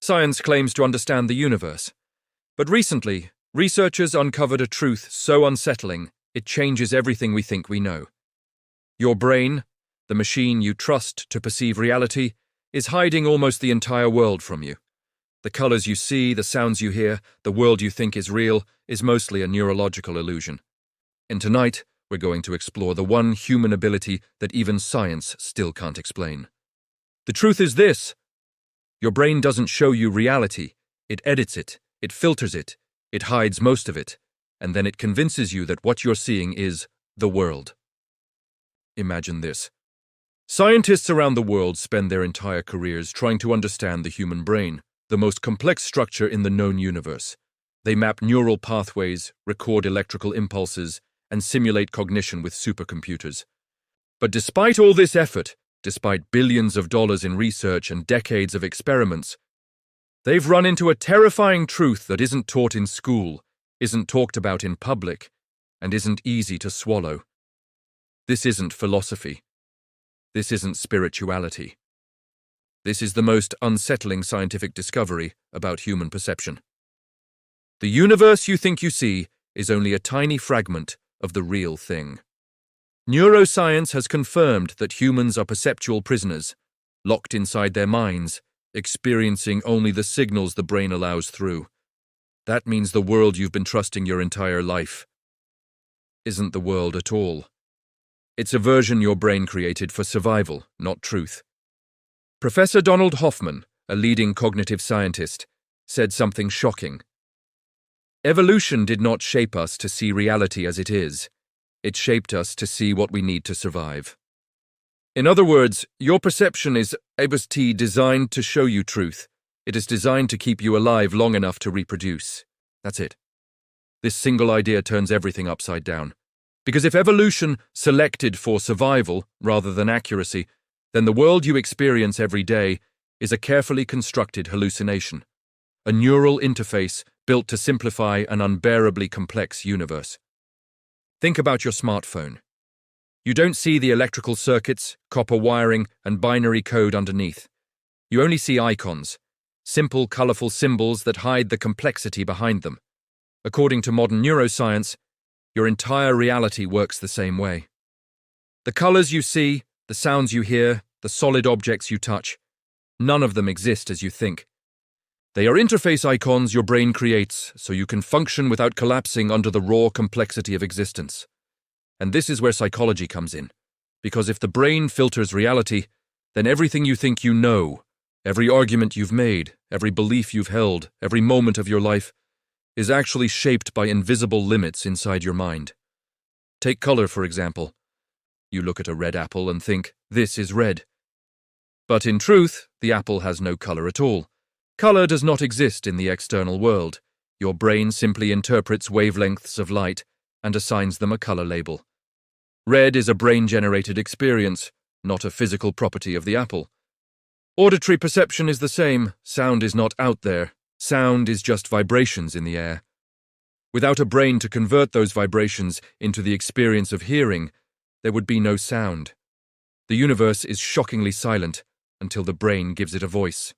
Science claims to understand the universe. But recently, researchers uncovered a truth so unsettling, it changes everything we think we know. Your brain, the machine you trust to perceive reality, is hiding almost the entire world from you. The colors you see, the sounds you hear, the world you think is real, is mostly a neurological illusion. And tonight, we're going to explore the one human ability that even science still can't explain. The truth is this: your brain doesn't show you reality, it edits it, it filters it, it hides most of it, and then it convinces you that what you're seeing is the world. Imagine this. Scientists around the world spend their entire careers trying to understand the human brain, the most complex structure in the known universe. They map neural pathways, record electrical impulses, and simulate cognition with supercomputers. But despite all this effort, despite billions of dollars in research and decades of experiments, they've run into a terrifying truth that isn't taught in school, isn't talked about in public, and isn't easy to swallow. This isn't philosophy. This isn't spirituality. This is the most unsettling scientific discovery about human perception. The universe you think you see is only a tiny fragment of the real thing. Neuroscience has confirmed that humans are perceptual prisoners, locked inside their minds, experiencing only the signals the brain allows through. That means the world you've been trusting your entire life isn't the world at all. It's a version your brain created for survival, not truth. Professor Donald Hoffman, a leading cognitive scientist, said something shocking. Evolution did not shape us to see reality as it is. It shaped us to see what we need to survive. In other words, your perception is designed to show you truth. It is designed to keep you alive long enough to reproduce. That's it. This single idea turns everything upside down. Because if evolution selected for survival rather than accuracy, then the world you experience every day is a carefully constructed hallucination, a neural interface built to simplify an unbearably complex universe. Think about your smartphone. You don't see the electrical circuits, copper wiring, and binary code underneath. You only see icons, simple, colorful symbols that hide the complexity behind them. According to modern neuroscience, your entire reality works the same way. The colors you see, the sounds you hear, the solid objects you touch, none of them exist as you think. They are interface icons your brain creates so you can function without collapsing under the raw complexity of existence. And this is where psychology comes in. Because if the brain filters reality, then everything you think you know, every argument you've made, every belief you've held, every moment of your life, is actually shaped by invisible limits inside your mind. Take color, for example. You look at a red apple and think, this is red. But in truth, the apple has no color at all. Color does not exist in the external world. Your brain simply interprets wavelengths of light and assigns them a color label. Red is a brain-generated experience, not a physical property of the apple. Auditory perception is the same. Sound is not out there. Sound is just vibrations in the air. Without a brain to convert those vibrations into the experience of hearing, there would be no sound. The universe is shockingly silent until the brain gives it a voice.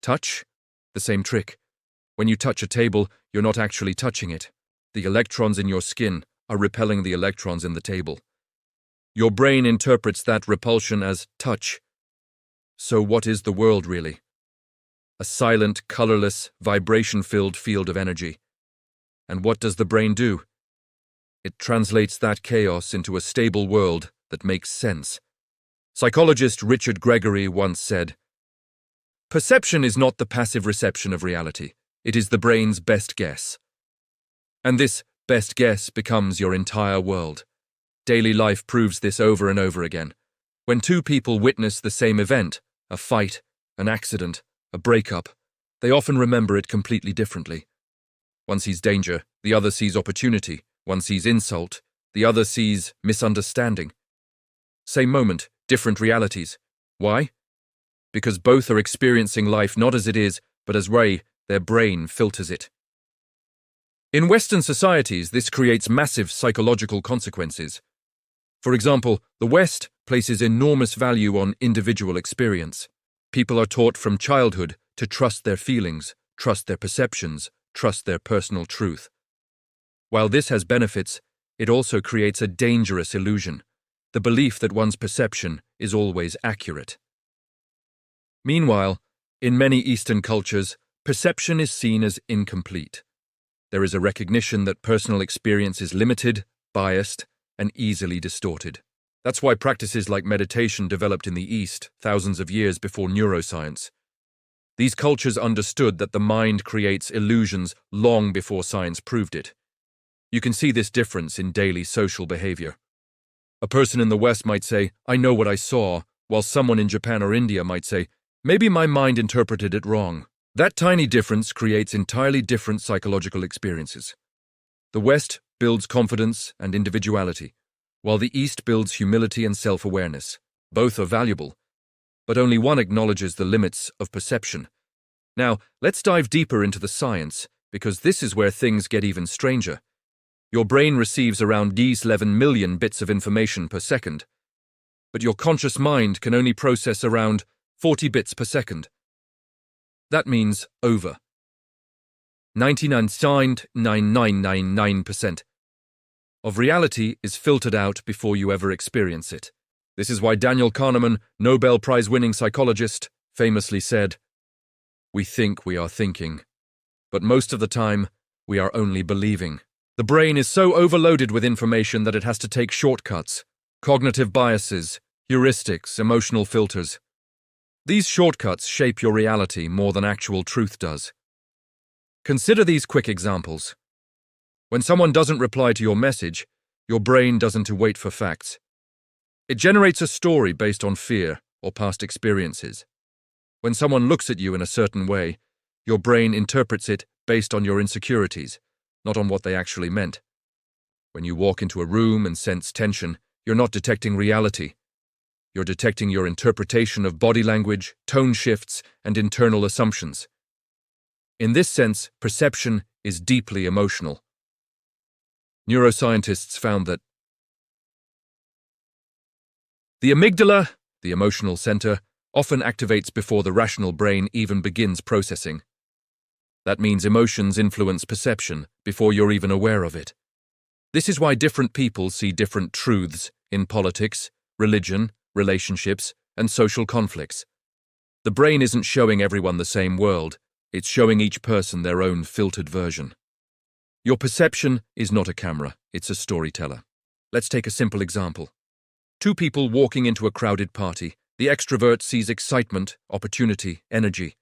Touch? The same trick. When you touch a table, you're not actually touching it. The electrons in your skin are repelling the electrons in the table. Your brain interprets that repulsion as touch. So what is the world really? A silent, colorless, vibration-filled field of energy. And what does the brain do? It translates that chaos into a stable world that makes sense. Psychologist Richard Gregory once said, "Perception is not the passive reception of reality. It is the brain's best guess. And this best guess becomes your entire world. Daily life proves this over and over again. When two people witness the same event, a fight, an accident, a breakup, they often remember it completely differently. One sees danger, the other sees opportunity. One sees insult, the other sees misunderstanding. Same moment, different realities. Why? Because both are experiencing life not as it is, but as their brain filters it. In Western societies, this creates massive psychological consequences. For example, the West places enormous value on individual experience. People are taught from childhood to trust their feelings, trust their perceptions, trust their personal truth. While this has benefits, it also creates a dangerous illusion, the belief that one's perception is always accurate. Meanwhile, in many Eastern cultures, perception is seen as incomplete. There is a recognition that personal experience is limited, biased, and easily distorted. That's why practices like meditation developed in the East thousands of years before neuroscience. These cultures understood that the mind creates illusions long before science proved it. You can see this difference in daily social behavior. A person in the West might say, "I know what I saw," while someone in Japan or India might say, "Maybe my mind interpreted it wrong." That tiny difference creates entirely different psychological experiences. The West builds confidence and individuality, while the East builds humility and self-awareness. Both are valuable, but only one acknowledges the limits of perception. Now, let's dive deeper into the science, because this is where things get even stranger. Your brain receives around 11 million bits of information per second, but your conscious mind can only process around 40 bits per second. That means over 99.9999% of reality is filtered out before you ever experience it. This is why Daniel Kahneman, Nobel Prize-winning psychologist, famously said, "We think we are thinking, but most of the time, we are only believing." The brain is so overloaded with information that it has to take shortcuts, cognitive biases, heuristics, emotional filters. These shortcuts shape your reality more than actual truth does. Consider these quick examples. When someone doesn't reply to your message, your brain doesn't wait for facts. It generates a story based on fear or past experiences. When someone looks at you in a certain way, your brain interprets it based on your insecurities, not on what they actually meant. When you walk into a room and sense tension, you're not detecting reality. You're detecting your interpretation of body language, tone shifts, and internal assumptions. In this sense, perception is deeply emotional. Neuroscientists found that the amygdala, the emotional center, often activates before the rational brain even begins processing. That means emotions influence perception before you're even aware of it. This is why different people see different truths in politics, religion, relationships, and social conflicts. The brain isn't showing everyone the same world, it's showing each person their own filtered version. Your perception is not a camera, it's a storyteller. Let's take a simple example. Two people walking into a crowded party. The extrovert sees excitement, opportunity, energy.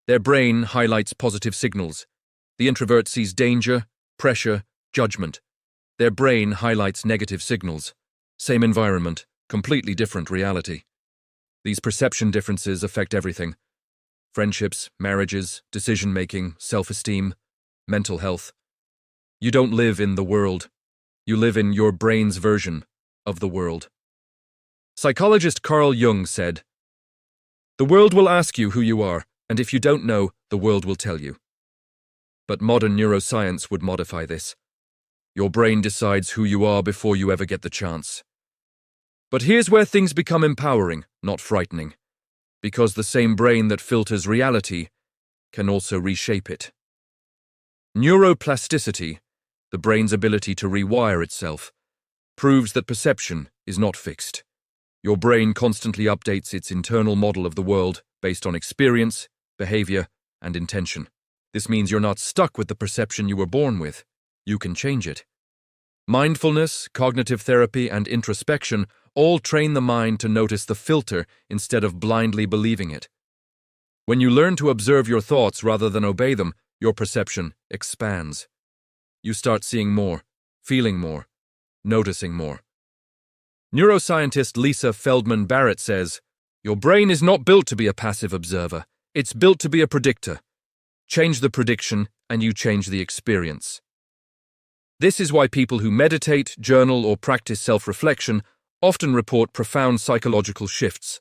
Their brain highlights positive signals. The introvert sees danger, pressure, judgment. Their brain highlights negative signals. Same environment, completely different reality. These perception differences affect everything. Friendships, marriages, decision-making, self-esteem, mental health. You don't live in the world. You live in your brain's version of the world. Psychologist Carl Jung said, "The world will ask you who you are, and if you don't know, the world will tell you." But modern neuroscience would modify this. Your brain decides who you are before you ever get the chance. But here's where things become empowering, not frightening, because the same brain that filters reality can also reshape it. Neuroplasticity, the brain's ability to rewire itself, proves that perception is not fixed. Your brain constantly updates its internal model of the world based on experience, behavior, and intention. This means you're not stuck with the perception you were born with. You can change it. Mindfulness, cognitive therapy, and introspection all train the mind to notice the filter instead of blindly believing it. When you learn to observe your thoughts rather than obey them, your perception expands. You start seeing more, feeling more, noticing more. Neuroscientist Lisa Feldman Barrett says, "Your brain is not built to be a passive observer. It's built to be a predictor. Change the prediction, and you change the experience." This is why people who meditate, journal, or practice self-reflection often report profound psychological shifts.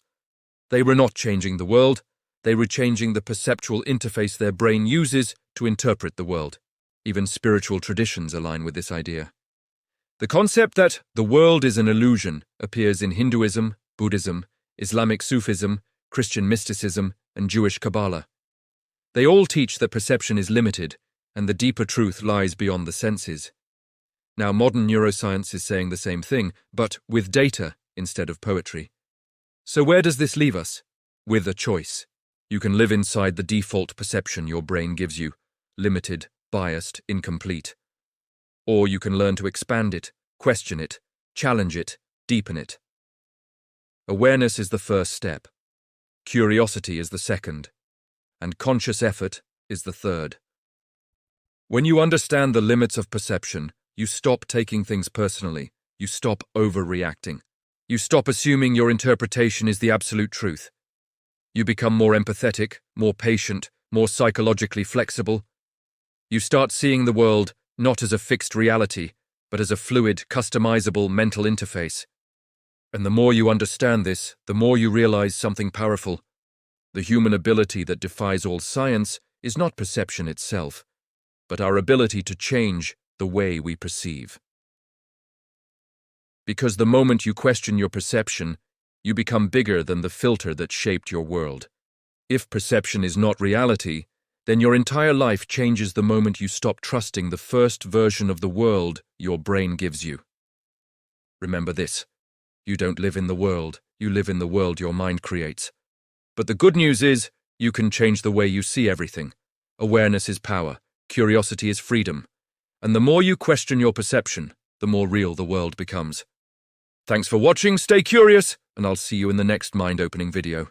They were not changing the world, they were changing the perceptual interface their brain uses to interpret the world. Even spiritual traditions align with this idea. The concept that the world is an illusion appears in Hinduism, Buddhism, Islamic Sufism, Christian mysticism, and Jewish Kabbalah. They all teach that perception is limited, and the deeper truth lies beyond the senses. Now, modern neuroscience is saying the same thing, but with data instead of poetry. So where does this leave us? With a choice. You can live inside the default perception your brain gives you, limited, biased, incomplete. Or you can learn to expand it, question it, challenge it, deepen it. Awareness is the first step. Curiosity is the second. And conscious effort is the third. When you understand the limits of perception, you stop taking things personally. You stop overreacting. You stop assuming your interpretation is the absolute truth. You become more empathetic, more patient, more psychologically flexible. You start seeing the world not as a fixed reality, but as a fluid, customizable mental interface. And the more you understand this, the more you realize something powerful. The human ability that defies all science is not perception itself, but our ability to change the way we perceive. Because the moment you question your perception, you become bigger than the filter that shaped your world. If perception is not reality, then your entire life changes the moment you stop trusting the first version of the world your brain gives you. Remember this: you don't live in the world, you live in the world your mind creates. But the good news is, you can change the way you see everything. Awareness is power, curiosity is freedom, and the more you question your perception, the more real the world becomes. Thanks for watching, stay curious, and I'll see you in the next mind-opening video.